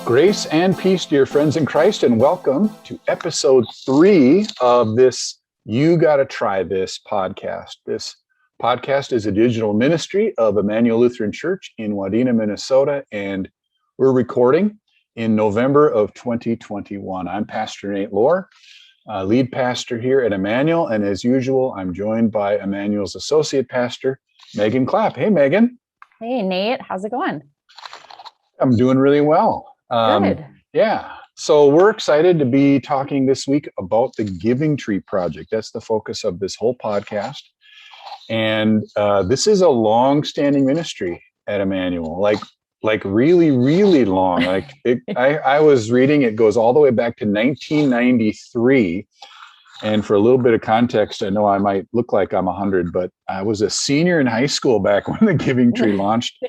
Grace and peace, dear friends in Christ, and welcome to episode 3 of this You Gotta Try This podcast. This podcast is a digital ministry of Immanuel Lutheran Church in Wadena, Minnesota, and we're recording in November of 2021. I'm Pastor Nate Lohr, lead pastor here at Immanuel, and as usual, I'm joined by Immanuel's associate pastor, Megan Clapp. Hey, Megan. Hey, Nate. How's it going? I'm doing really well. Good. Yeah. So we're excited to be talking this week about the Giving Tree Project. That's the focus of this whole podcast. And this is a long-standing ministry at Immanuel, like really, really long. I was reading, it goes all the way back to 1993. And for a little bit of context, I know I might look like I'm 100, but I was a senior in high school back when the Giving Tree launched.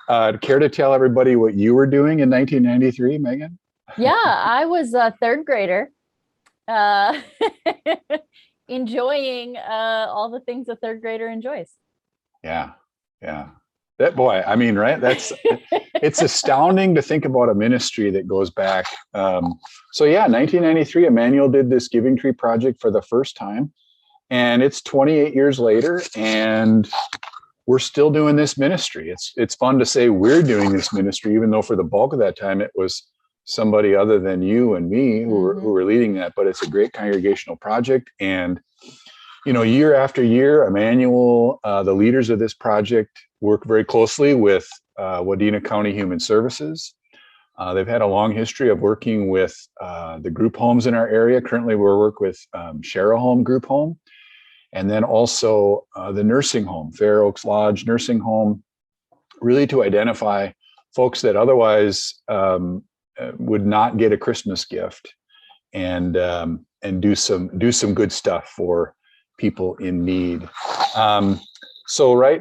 Care to tell everybody what you were doing in 1993, Megan? Yeah, I was a third grader, enjoying all the things a third grader enjoys. Yeah. That boy, I mean, right? It's astounding to think about a ministry that goes back. So yeah, 1993, Immanuel did this Giving Tree Project for the first time, and it's 28 years later, and we're still doing this ministry. It's fun to say we're doing this ministry, even though for the bulk of that time it was somebody other than you and me who were leading that. But it's a great congregational project, and year after year, Immanuel, the leaders of this project, work very closely with Wadena County Human Services. They've had a long history of working with the group homes in our area. Currently, we work with Share a Home Group Home, and then also the nursing home, Fair Oaks Lodge Nursing Home, really to identify folks that otherwise would not get a Christmas gift, and do some good stuff for people in need.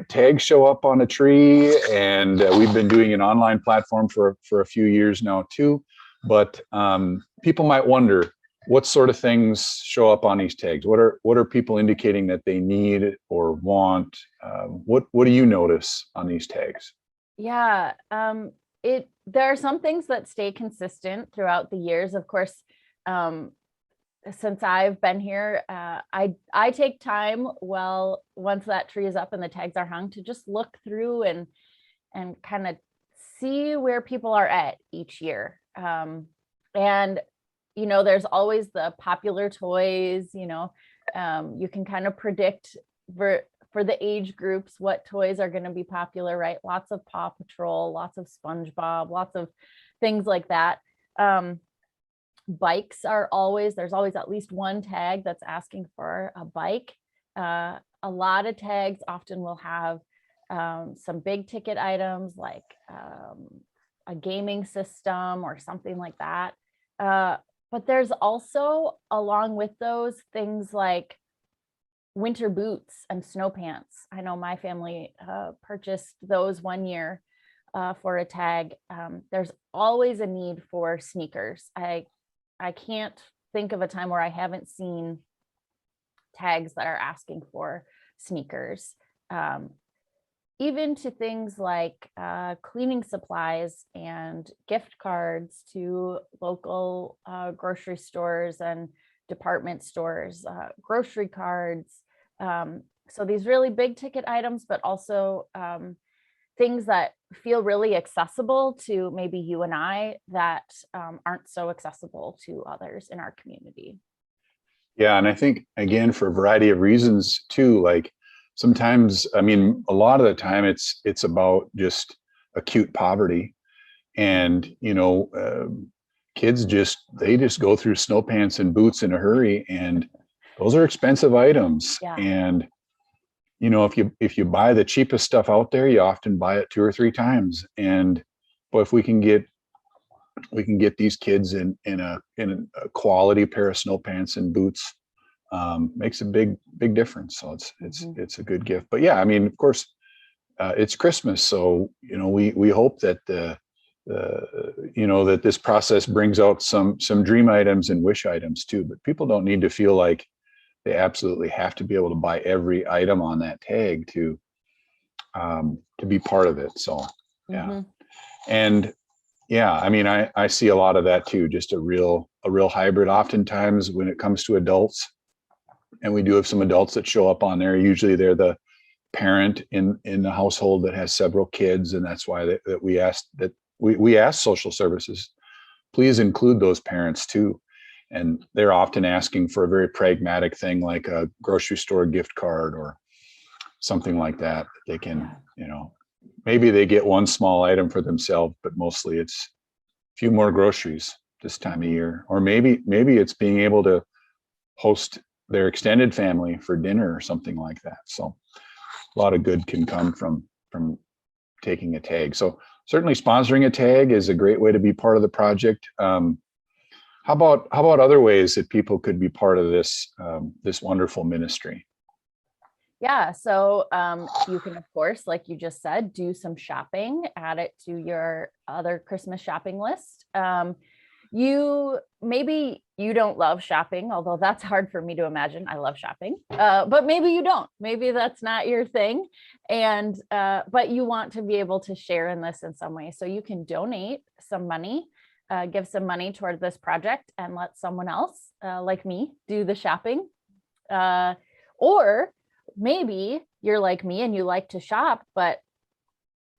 Tags show up on a tree, and we've been doing an online platform for a few years now too. But people might wonder, what sort of things show up on these tags? What are people indicating that they need or want? What do you notice on these tags? Yeah, there are some things that stay consistent throughout the years. Of course, since I've been here, I take time, once that tree is up and the tags are hung, to just look through and kind of see where people are at each year. And there's always the popular toys. You can kind of predict for the age groups what toys are going to be popular, right? Lots of Paw Patrol, lots of SpongeBob, lots of things like that. Bikes there's always at least one tag that's asking for a bike. A lot of tags often will have some big ticket items like a gaming system or something like that. But there's also, along with those, things like winter boots and snow pants. I know my family purchased those one year for a tag. There's always a need for sneakers. I can't think of a time where I haven't seen tags that are asking for sneakers, even to things like cleaning supplies and gift cards to local grocery stores and department stores, grocery cards. So these really big ticket items, but also things that feel really accessible to maybe you and I that aren't so accessible to others in our community. Yeah, and I think, again, for a variety of reasons too, like sometimes, I mean, a lot of the time it's about just acute poverty, and kids just go through snow pants and boots in a hurry, and those are expensive items. Yeah. And if you buy the cheapest stuff out there, you often buy it 2 or 3 times. But if we can get these kids in a quality pair of snow pants and boots, makes a big difference. So it's a good gift. But yeah, I mean, of course, it's Christmas, so we hope that that this process brings out some dream items and wish items too. But people don't need to feel like they absolutely have to be able to buy every item on that tag to be part of it. So yeah. And Yeah, I mean, I see a lot of that too, just a real hybrid. Oftentimes when it comes to adults, and we do have some adults that show up on there, usually they're the parent in the household that has several kids, and that's why that we ask social services, please include those parents too. And they're often asking for a very pragmatic thing like a grocery store gift card or something like that. They can, maybe they get one small item for themselves, but mostly it's a few more groceries this time of year. Or maybe it's being able to host their extended family for dinner or something like that. So a lot of good can come from taking a tag. So certainly sponsoring a tag is a great way to be part of the project. How about other ways that people could be part of this this wonderful ministry? Yeah, so you can, of course, like you just said, do some shopping, add it to your other Christmas shopping list. Maybe you don't love shopping, although that's hard for me to imagine. I love shopping, but maybe you don't. Maybe that's not your thing, and but you want to be able to share in this in some way. So you can donate some money, give some money toward this project, and let someone else, like me, do the shopping. Or maybe you're like me and you like to shop, but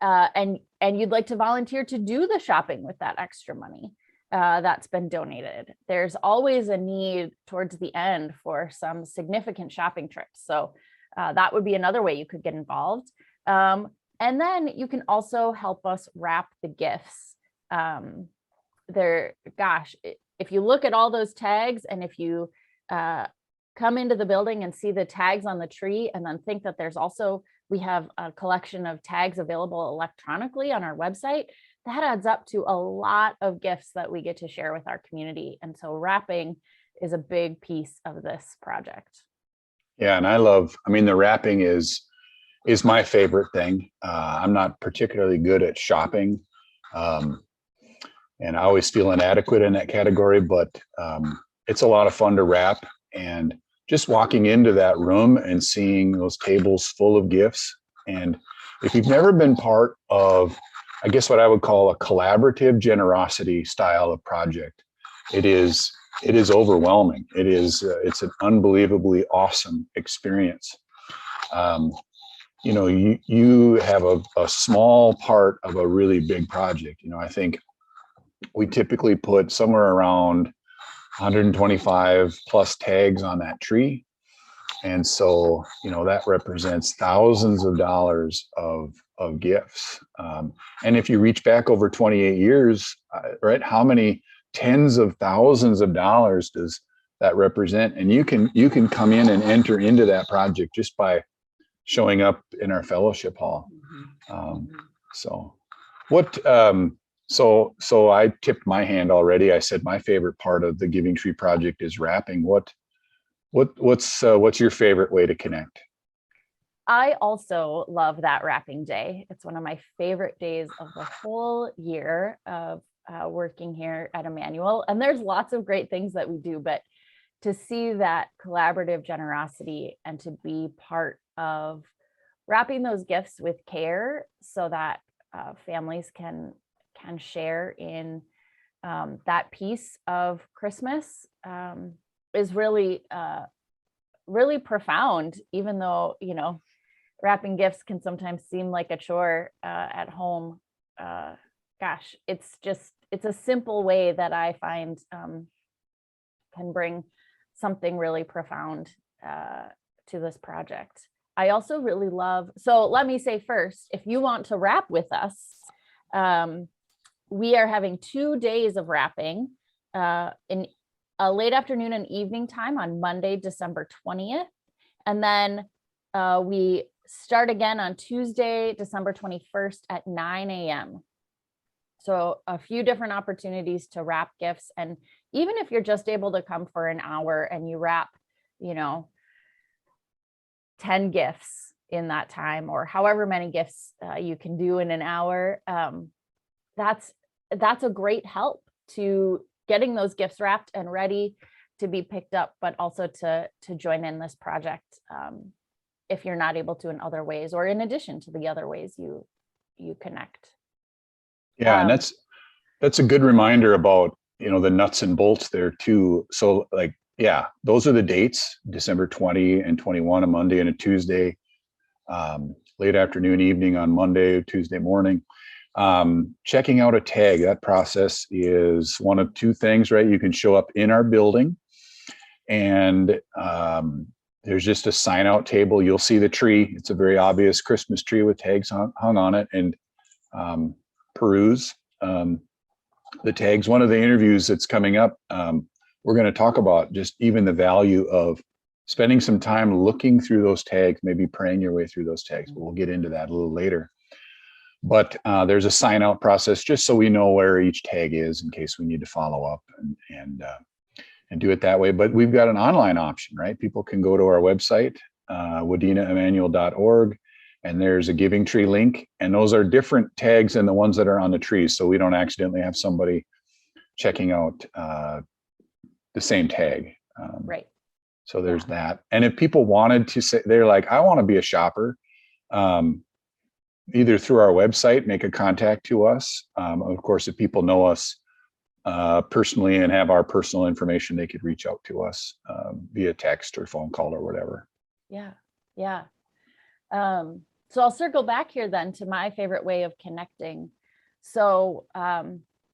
and you'd like to volunteer to do the shopping with that extra money that's been donated. There's always a need towards the end for some significant shopping trips. So that would be another way you could get involved. And then you can also help us wrap the gifts. If you look at all those tags, and if you come into the building and see the tags on the tree, and then think that we have a collection of tags available electronically on our website, that adds up to a lot of gifts that we get to share with our community. And so wrapping is a big piece of this project. Yeah, and the wrapping is my favorite thing. I'm not particularly good at shopping, and I always feel inadequate in that category, but it's a lot of fun to wrap. And just walking into that room and seeing those tables full of gifts. And if you've never been part of, I guess what I would call a collaborative generosity style of project, it is overwhelming. It's an unbelievably awesome experience. You have a small part of a really big project. I think we typically put somewhere around 125 plus tags on that tree. And so, that represents thousands of dollars of gifts. And if you reach back over 28 years, right, how many tens of thousands of dollars does that represent? And you can come in and enter into that project just by showing up in our fellowship hall. So I tipped my hand already. I said my favorite part of the Giving Tree Project is wrapping. What's your favorite way to connect? I also love that wrapping day. It's one of my favorite days of the whole year of working here at Immanuel. And there's lots of great things that we do, but to see that collaborative generosity and to be part of wrapping those gifts with care so that families can share in that piece of Christmas is really, really profound, even though, wrapping gifts can sometimes seem like a chore at home. It's a simple way that I find can bring something really profound to this project. I also really so let me say first, if you want to wrap with us, we are having 2 days of wrapping in a late afternoon and evening time on Monday, December 20th. And then we start again on Tuesday, December 21st at 9 a.m. So a few different opportunities to wrap gifts. And even if you're just able to come for an hour and you wrap, 10 gifts in that time, or however many gifts you can do in an hour, that's a great help to getting those gifts wrapped and ready to be picked up, but also to join in this project if you're not able to in other ways, or in addition to the other ways you connect. Yeah, and That's a good reminder about, the nuts and bolts there too. So like, yeah, those are the dates, December 20 and 21, a Monday and a Tuesday, late afternoon, evening on Monday, Tuesday morning. Checking out a tag, that process is one of two things, right? You can show up in our building and there's just a sign out table. You'll see the tree. It's a very obvious Christmas tree with tags hung on it, and peruse the tags. One of the interviews that's coming up, we're going to talk about just even the value of spending some time looking through those tags, maybe praying your way through those tags, but we'll get into that a little later. But there's a sign out process just so we know where each tag is in case we need to follow up and do it that way. But we've got an online option, right? People can go to our website, wadenaimmanuel.org, and there's a giving tree link, and those are different tags than the ones that are on the trees, so we don't accidentally have somebody checking out the same tag. Right. So there's that. And if people wanted to say, they're like, I want to be a shopper, either through our website, make a contact to us. Of course, if people know us personally and have our personal information, they could reach out to us via text or phone call or whatever. Yeah. Yeah. So I'll circle back here then to my favorite way of connecting. So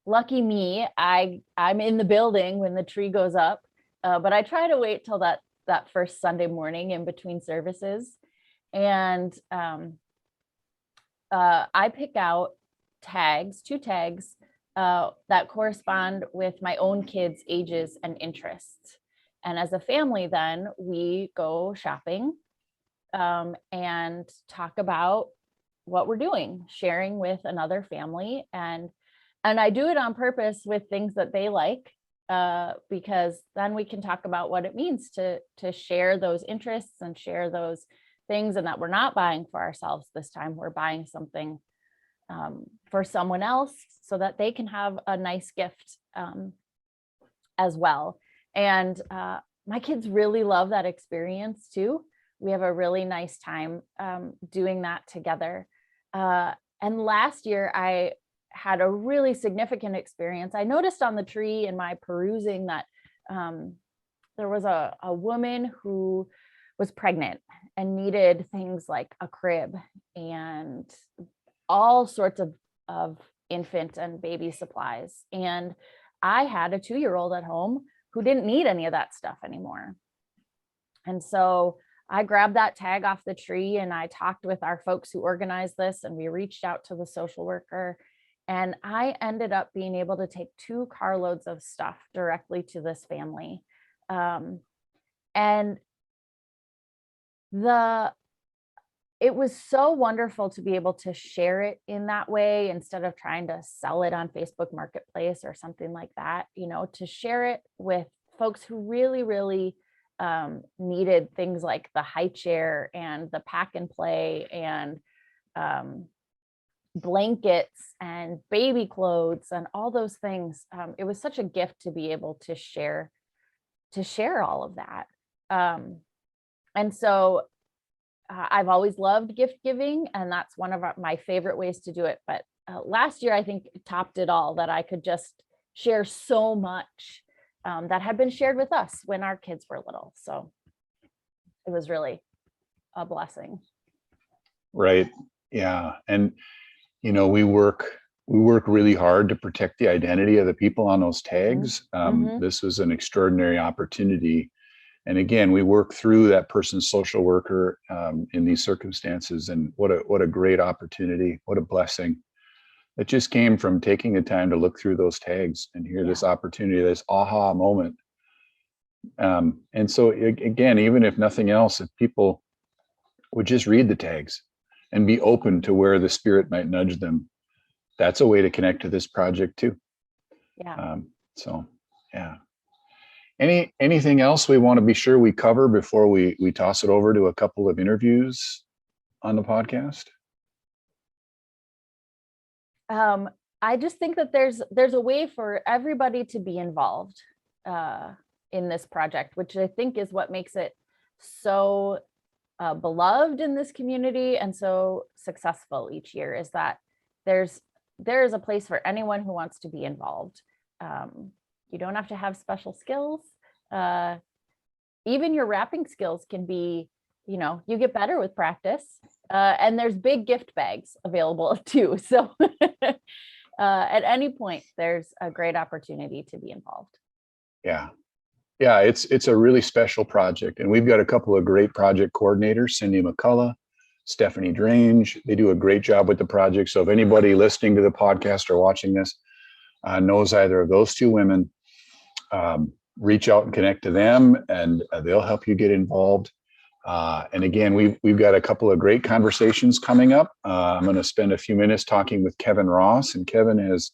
lucky me, I'm in the building when the tree goes up, but I try to wait till that first Sunday morning in between services. And I pick out two tags that correspond with my own kids' ages and interests. And as a family, then we go shopping and talk about what we're doing, sharing with another family. And I do it on purpose with things that they like, because then we can talk about what it means to share those interests and share those things, and that we're not buying for ourselves this time. We're buying something for someone else so that they can have a nice gift as well. And my kids really love that experience too. We have a really nice time doing that together. And last year I had a really significant experience. I noticed on the tree in my perusing that there was a woman who was pregnant and needed things like a crib and all sorts of infant and baby supplies. And I had a 2-year-old at home who didn't need any of that stuff anymore. And so I grabbed that tag off the tree and I talked with our folks who organized this, and we reached out to the social worker, and I ended up being able to take 2 carloads of stuff directly to this family. And it was so wonderful to be able to share it in that way instead of trying to sell it on Facebook Marketplace or something like that, to share it with folks who really, really needed things like the high chair and the pack and play and blankets and baby clothes and all those things. It was such a gift to be able to share all of that. And so I've always loved gift giving, and that's one of my favorite ways to do it. But last year, I think it topped it all, that I could just share so much that had been shared with us when our kids were little. So it was really a blessing. Right. Yeah. And, we work really hard to protect the identity of the people on those tags. This was an extraordinary opportunity. And again, we work through that person's social worker in these circumstances. And what a great opportunity. What a blessing. It just came from taking the time to look through those tags and hear this opportunity, this aha moment. And so again, even if nothing else, if people would just read the tags and be open to where the Spirit might nudge them, that's a way to connect to this project too. Yeah. So, yeah. Anything else we want to be sure we cover before we toss it over to a couple of interviews on the podcast? I just think that there's a way for everybody to be involved in this project, which I think is what makes it so beloved in this community and so successful each year, is that there's there is a place for anyone who wants to be involved. You don't have to have special skills. Even your wrapping skills can be, you get better with practice. And there's big gift bags available too. So at any point, there's a great opportunity to be involved. Yeah. Yeah, it's a really special project. And we've got a couple of great project coordinators, Cindy McCullough, Stephanie Drange. They do a great job with the project. So if anybody listening to the podcast or watching this knows either of those two women, reach out and connect to them, and they'll help you get involved. And again, we've got a couple of great conversations coming up. I'm going to spend a few minutes talking with Kevin Ross, and Kevin has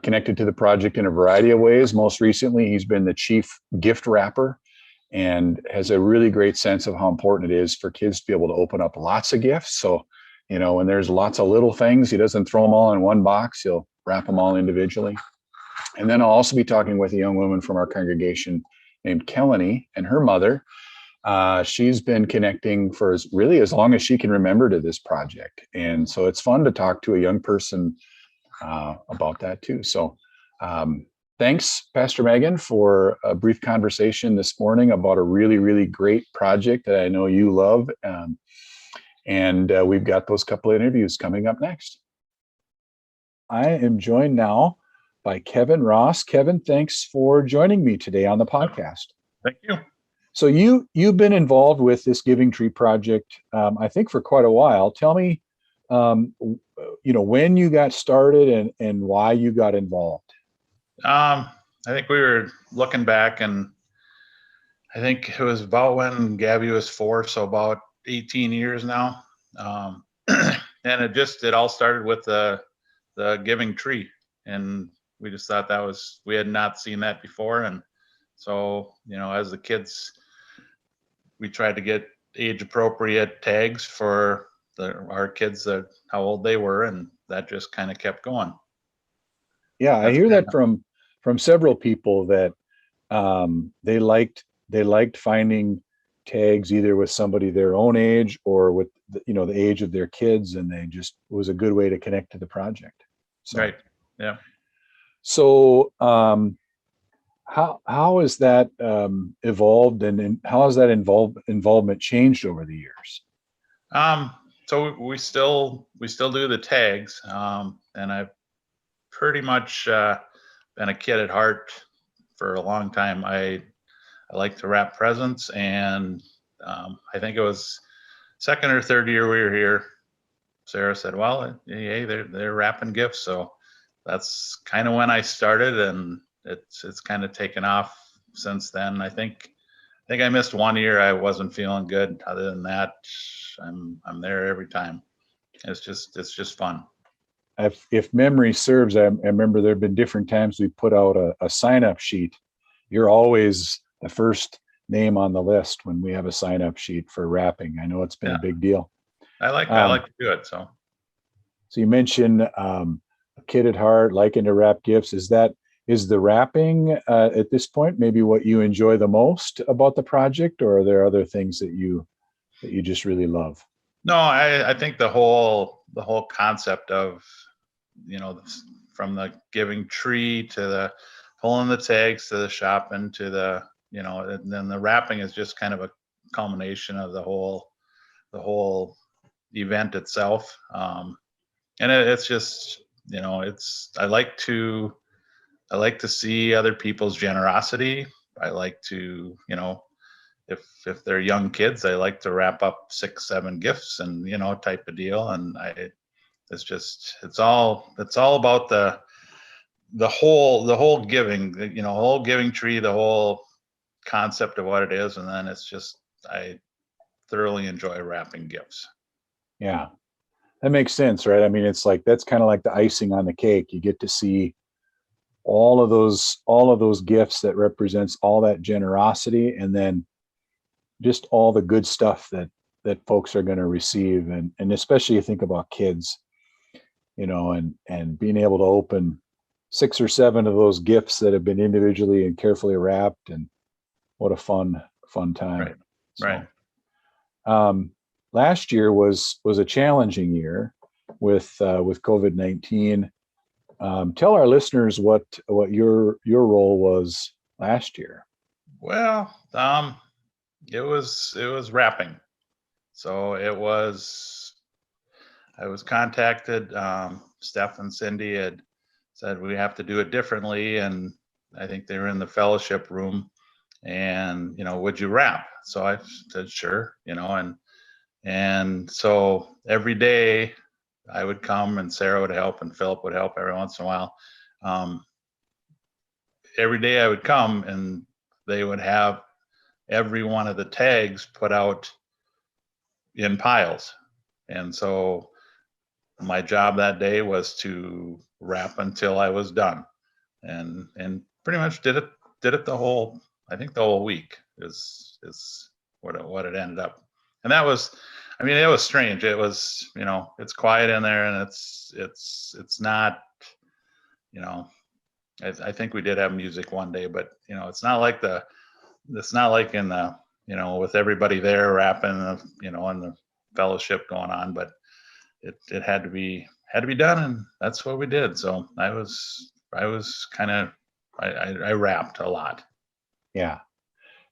connected to the project in a variety of ways. Most recently, he's been the chief gift wrapper and has a really great sense of how important it is for kids to be able to open up lots of gifts. So, when there's lots of little things, he doesn't throw them all in one box. He'll wrap them all individually. And then I'll also be talking with a young woman from our congregation named Kelanie and her mother. She's been connecting for as long as she can remember to this project. And so it's fun to talk to a young person about that too. So thanks, Pastor Megan, for a brief conversation this morning about a really, really great project that I know you love. And we've got those couple of interviews coming up next. I am joined now by Kevin Ross. Kevin, thanks for joining me today on the podcast. Thank you. So you've been involved with this Giving Tree project, I think, for quite a while. Tell me, when you got started and why you got involved. I think we were looking back, and I think it was about when Gabby was 4, so about 18 years now. And it all started with the Giving Tree, and we just thought we had not seen that before. And so, as the kids, we tried to get age appropriate tags for our kids, how old they were, and that just kind of kept going. Yeah, I hear that from several people that they liked finding tags either with somebody their own age or with the age of their kids, and it was a good way to connect to the project. So, right. Yeah. So how has that evolved, and how has that involvement changed over the years? So we still do the tags, and I've pretty much been a kid at heart for a long time. I like to wrap presents, and I think it was second or third year we were here, Sarah said, "Well, hey, they're wrapping gifts." So that's kind of when I started, and it's kind of taken off since then. I think I missed 1 year. I wasn't feeling good. Other than that, I'm there every time. It's just fun. If memory serves, I remember there have been different times we put out a sign-up sheet. You're always the first name on the list when we have a sign-up sheet for wrapping. I know it's been a big deal. I like to do it. So you mentioned a kid at heart, liking to wrap gifts. Is the wrapping at this point maybe what you enjoy the most about the project, or are there other things that you just really love? No, I think the whole concept of, from the Giving Tree to the pulling the tags to the shopping to the, and then the wrapping is just kind of a culmination of the whole event itself. And it's just, I like to see other people's generosity. I like to, if they're young kids, I like to wrap up 6, 7 gifts and, type of deal. And it's all about the whole giving, the whole Giving Tree, the whole concept of what it is. And then I thoroughly enjoy wrapping gifts. Yeah, that makes sense, right? I mean, that's kind of like the icing on the cake. You get to see all of those gifts that represents all that generosity, and then just all the good stuff that folks are going to receive. And especially you think about kids, and being able to open 6 or 7 of those gifts that have been individually and carefully wrapped, and what a fun time. Right. Last year was a challenging year with COVID-19. Tell our listeners what your role was last year. Well, it was wrapping. So I was contacted. Steph and Cindy had said we have to do it differently, and I think they were in the fellowship room. And would you wrap? So I said sure. And so every day I would come, and Sarah would help, and Philip would help every once in a while. Every day I would come, and they would have every one of the tags put out in piles. And so my job that day was to wrap until I was done, and pretty much did it the whole week is what it ended up. And that was, it was strange. It was, it's quiet in there, and it's not, I think we did have music one day, but it's not like in the, with everybody there rapping, and the fellowship going on, but it had to be done, and that's what we did. So I rapped a lot. Yeah.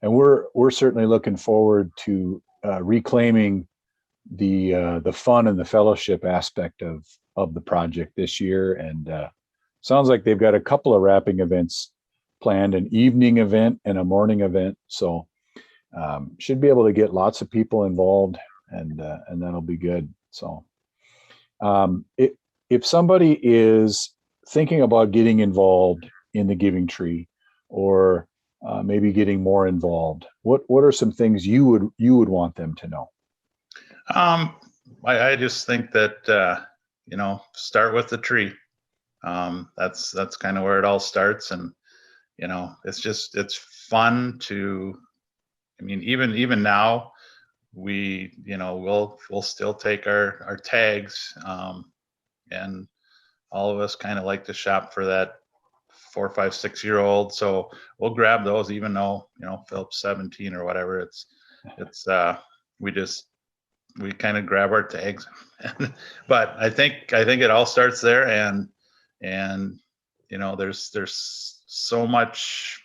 And we're certainly looking forward to reclaiming the fun and the fellowship aspect of the project this year. And sounds like they've got a couple of wrapping events planned, an evening event and a morning event. So should be able to get lots of people involved, and that'll be good. So if somebody is thinking about getting involved in the Giving Tree, or maybe getting more involved, what are some things you would want them to know? I just think that start with the tree. That's kind of where it all starts, and it's fun to. Even now, we'll still take our tags, and all of us kind of like to shop for that 4, 5, 6-year-old. So we'll grab those, even though Philip's 17 or whatever. We kind of grab our tags. But I think it all starts there, and there's so much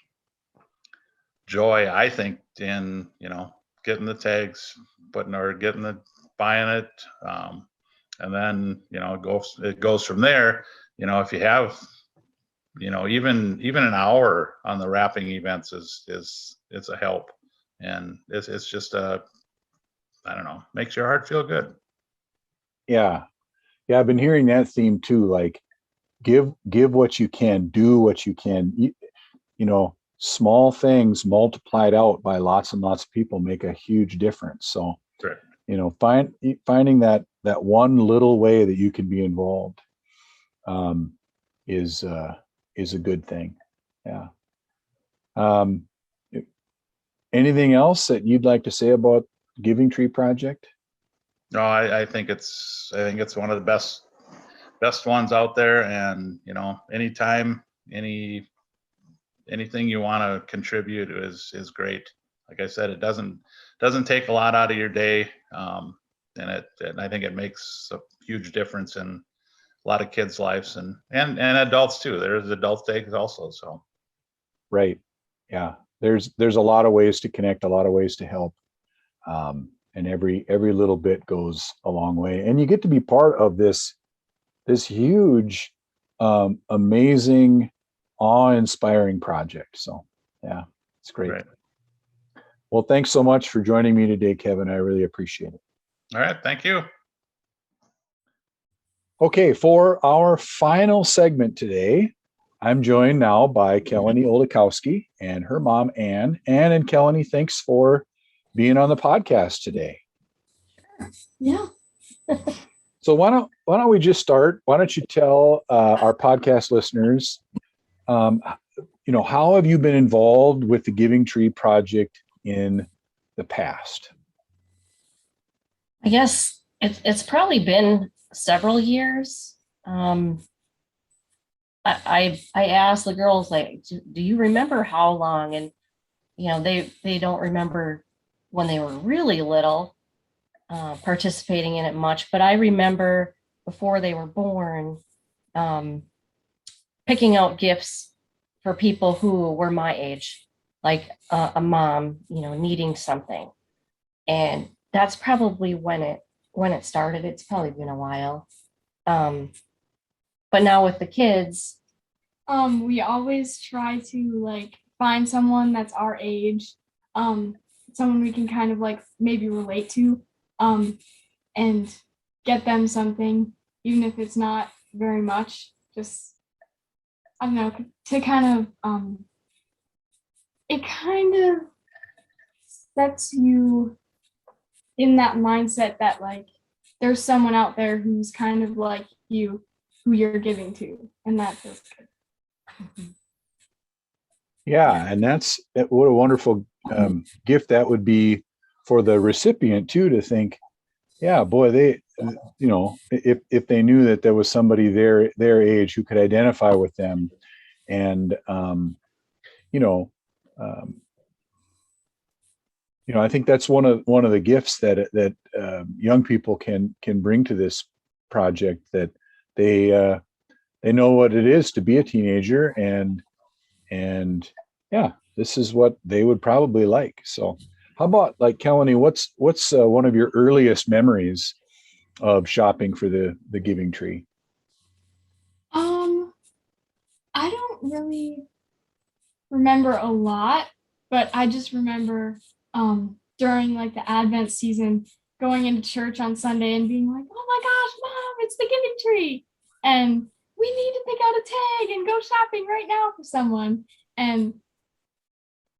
joy, I think, in getting the tags, buying it, and then it goes from there. If you have even an hour on the wrapping events is a help, and it's just makes your heart feel good. Yeah, I've been hearing that theme too. Like, give what you can, do what you can. Small things multiplied out by lots and lots of people make a huge difference. So, correct. Finding that one little way that you can be involved is a good thing. Yeah. Anything else that you'd like to say about Giving Tree Project? No, I think it's one of the best ones out there, and anytime anything you want to contribute is great. Like I said, it doesn't take a lot out of your day, and I think it makes a huge difference in a lot of kids' lives, and adults too. There's adult tags also. So, right, yeah. There's a lot of ways to connect, a lot of ways to help, and every little bit goes a long way. And you get to be part of this huge, amazing, awe-inspiring project. So, yeah, it's great. Right. Well, thanks so much for joining me today, Kevin. I really appreciate it. All right, thank you. Okay, for our final segment today, I'm joined now by Kelanie Oldakowsi and her mom, Ann. Ann and Kelanie, thanks for being on the podcast today. Yeah. So why don't we just start? Why don't you tell our podcast listeners, how have you been involved with the Giving Tree Project in the past? I guess it's probably been several years. I asked the girls, like, do you remember how long? And they don't remember when they were really little participating in it much, but I remember before they were born, picking out gifts for people who were my age, like a mom, needing something. And that's probably when it started. It's probably been a while. But now with the kids, we always try to like find someone that's our age, someone we can kind of like maybe relate to, and get them something, even if it's not very much, just, I don't know, to kind of, it kind of sets you in that mindset that like there's someone out there who's kind of like you, who you're giving to, and that feels good. Yeah, and what a wonderful gift that would be for the recipient too, to think, yeah, boy, they, if they knew that there was somebody their age who could identify with them, and I think that's one of the gifts that young people can bring to this project, that they know what it is to be a teenager, and yeah, this is what they would probably like. So how about, like, Kelanie, what's one of your earliest memories of shopping for the Giving Tree? I don't really remember a lot, but I just remember during like the Advent season going into church on Sunday and being like, oh my gosh, Mom, it's the Giving Tree, and we need to pick out a tag and go shopping right now for someone. And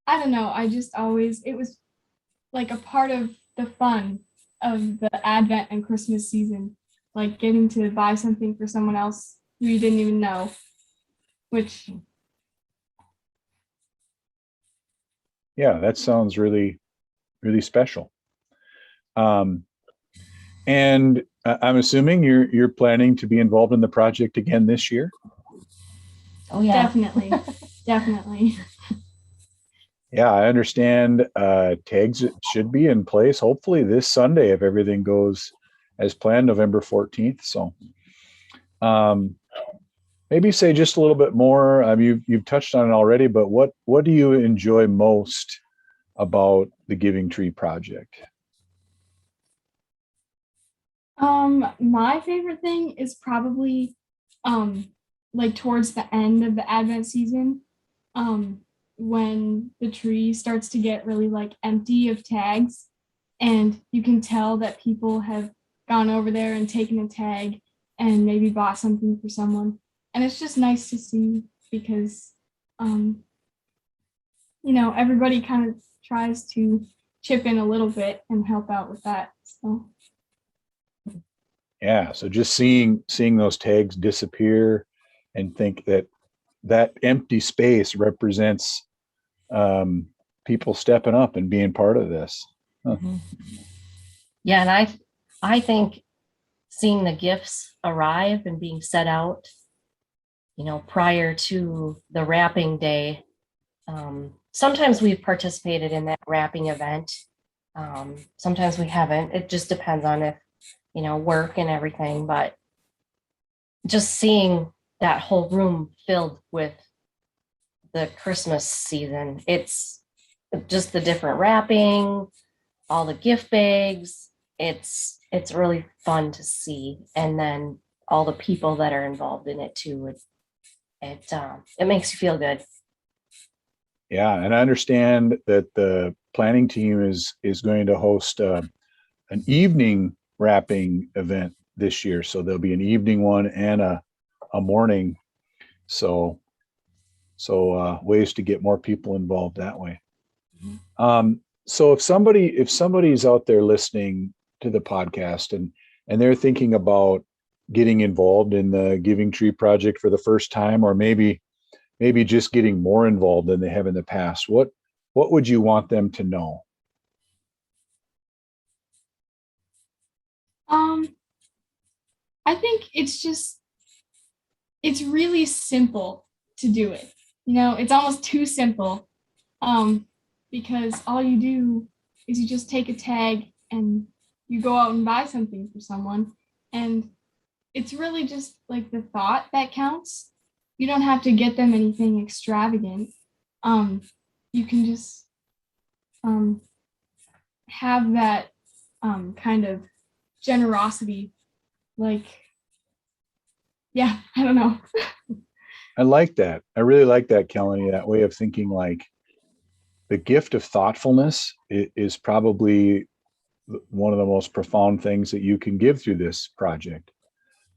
I don't know, I just always, it was like a part of the fun of the Advent and Christmas season, like getting to buy something for someone else who you didn't even know, which, Yeah, that sounds really, really special. And I'm assuming you're planning to be involved in the project again this year? oh yeah, definitely, definitely. Yeah, I understand tags should be in place hopefully this Sunday if everything goes as planned, November 14th. So maybe say just a little bit more. You've touched on it already, but what do you enjoy most about the Giving Tree project? My favorite thing is probably like towards the end of the Advent season, when the tree starts to get really like empty of tags, and you can tell that people have gone over there and taken a tag and maybe bought something for someone. And it's just nice to see, because everybody kind of tries to chip in a little bit and help out with that. So Yeah, so just seeing those tags disappear, and think that empty space represents people stepping up and being part of this. Huh. yeah, and I think seeing the gifts arrive and being set out, prior to the wrapping day. Sometimes we've participated in that wrapping event. Sometimes we haven't. It just depends on if, work and everything, but just seeing that whole room filled with the Christmas season, it's just the different wrapping, all the gift bags. It's really fun to see. And then all the people that are involved in it too. It makes you feel good. Yeah, and I understand that the planning team is going to host an evening wrapping event this year. So there'll be an evening one and a morning. So ways to get more people involved that way. So if somebody's out there listening to the podcast and they're thinking about getting involved in the Giving Tree project for the first time, or maybe just getting more involved than they have in the past, what would you want them to know? I think it's really simple to do it. It's almost too simple, because all you do is you just take a tag and you go out and buy something for someone. And it's really just like the thought that counts. You don't have to get them anything extravagant. You can just have that kind of generosity. Like, yeah, I don't know. I like that. I really like that, Kelanie, that way of thinking. Like, the gift of thoughtfulness is probably one of the most profound things that you can give through this project.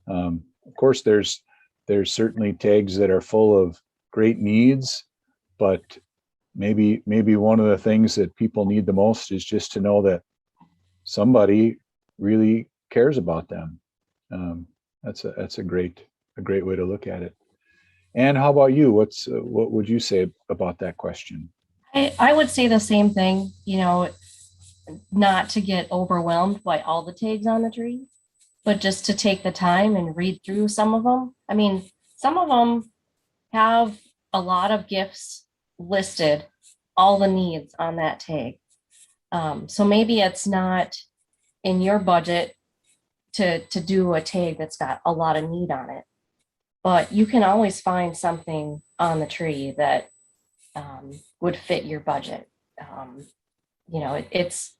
Of course, there's certainly tags that are full of great needs, but maybe one of the things that people need the most is just to know that somebody really cares about them. That's a great way to look at it. And how about you? What would you say about that question? I would say the same thing, not to get overwhelmed by all the tags on the tree, but just to take the time and read through some of them. I mean, some of them have a lot of gifts listed, all the needs on that tag. So maybe it's not in your budget to do a tag that's got a lot of need on it, but you can always find something on the tree that would fit your budget. It's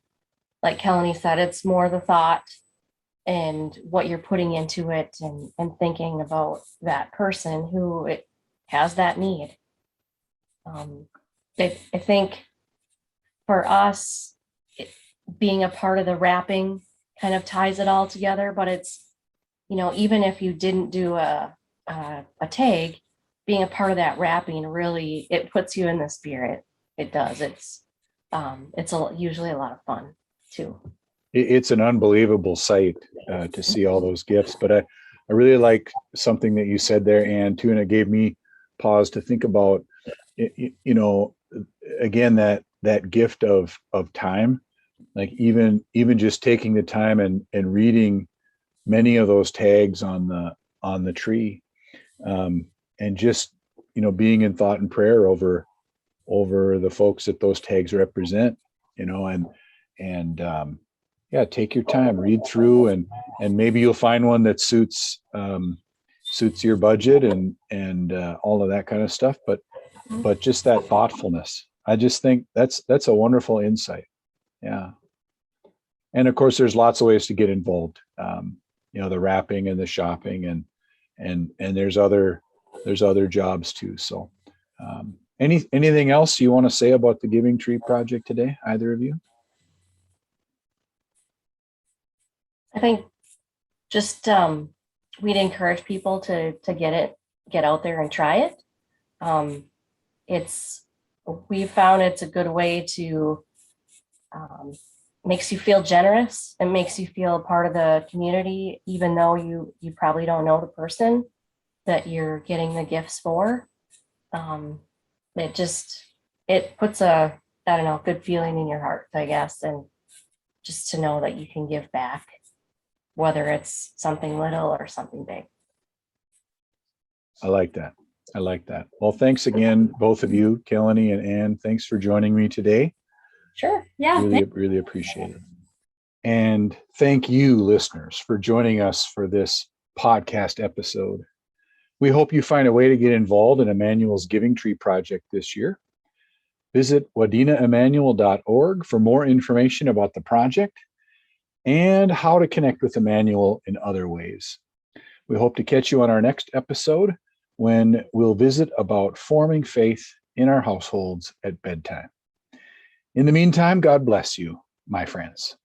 like Kelanie said, it's more the thought and what you're putting into it, and thinking about that person who it has that need. I think for us, being a part of the wrapping kind of ties it all together, but it's, even if you didn't do a tag, being a part of that wrapping, really, it puts you in the spirit. It does. It's usually a lot of fun too. It's an unbelievable sight to see all those gifts. But I really like something that you said there, Ann, too, and it gave me pause to think about. Again, that gift of time, like even just taking the time and reading many of those tags on the tree, and just being in thought and prayer over the folks that those tags represent, and take your time, read through, and maybe you'll find one that suits your budget and all of that kind of stuff. But just that thoughtfulness, I just think that's a wonderful insight. Yeah. And of course, there's lots of ways to get involved. The wrapping and the shopping, and there's other jobs too. So, anything else you want to say about the Giving Tree Project today, either of you? I think just we'd encourage people to get out there and try it. We found it's a good way to makes you feel generous and makes you feel a part of the community, even though you probably don't know the person that you're getting the gifts for. It puts a, I don't know, good feeling in your heart, I guess, and just to know that you can give back, whether it's something little or something big. I like that. Well, thanks again, both of you, Kelanie and Ann. Thanks for joining me today. Sure. Yeah. Really appreciate it. And thank you, listeners, for joining us for this podcast episode. We hope you find a way to get involved in Immanuel's Giving Tree Project this year. Visit wadenaimmanuel.org for more information about the project and how to connect with Immanuel in other ways. We hope to catch you on our next episode, when we'll visit about forming faith in our households at bedtime. In the meantime, God bless you, my friends.